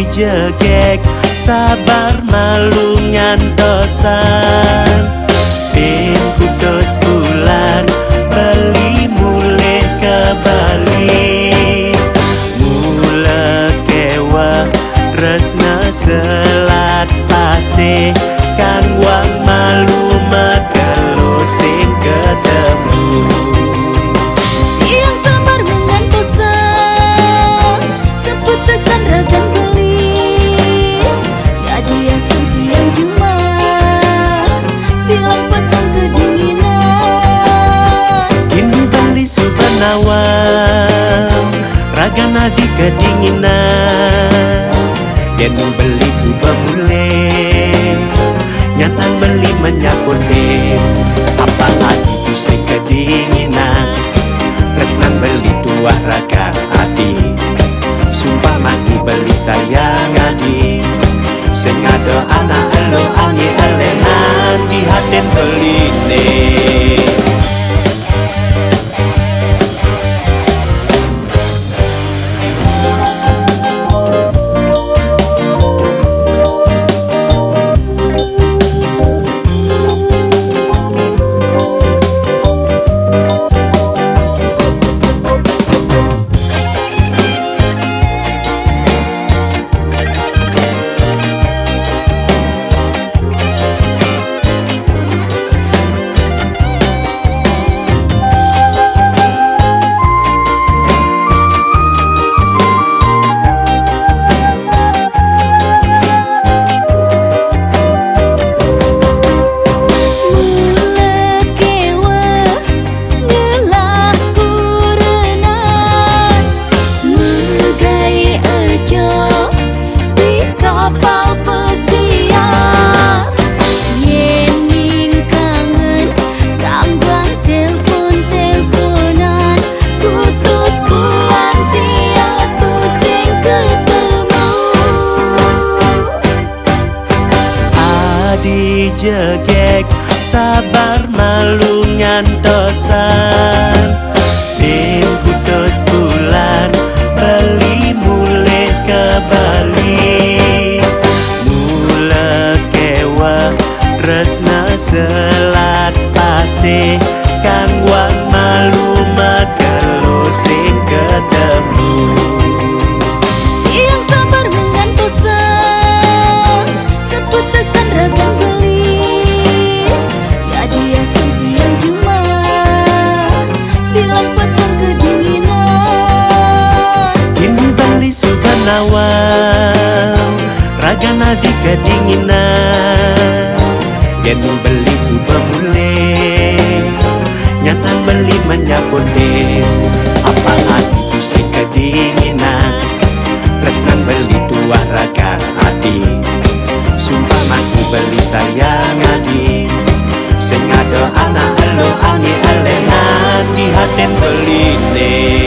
dijegek sabar malu ngantosan pin kudos bulan beli mulih ke Bali mula kewa tresna selat pasih kang wang malu magelo sing ketemu yang sabar mengantosan sebut tekan ragan beli ya dia setiap cuma sebilang petang kedinginan ini beli subhanawam ragan adi kedinginan yang beli subah mulai nyantan beli menyakonde apa lagi tu sing kedinginan tresnan beli tuah raga hati sumpah mati beli sayang adi sing ada anak elo angi elenan di haten beli ne dijegek sabar malu ngantosan pin kudos bulan beli mulih ke Bali mula kewa tresna selat pasih kang wang malu magelo sing ketemu yang sabar mengantosan sebut tekan ragan beli ya dia setiap cuma sebilang petang kedinginan ini bali subhanawam raga nadi kedinginan yang beli subah mulai nyantan beli menyakonde apa lagi tu si kedinginan tresnan beli tuah raga hati sumpah mati beli sayang adi sing ada anak elo angi elenan di haten beli ne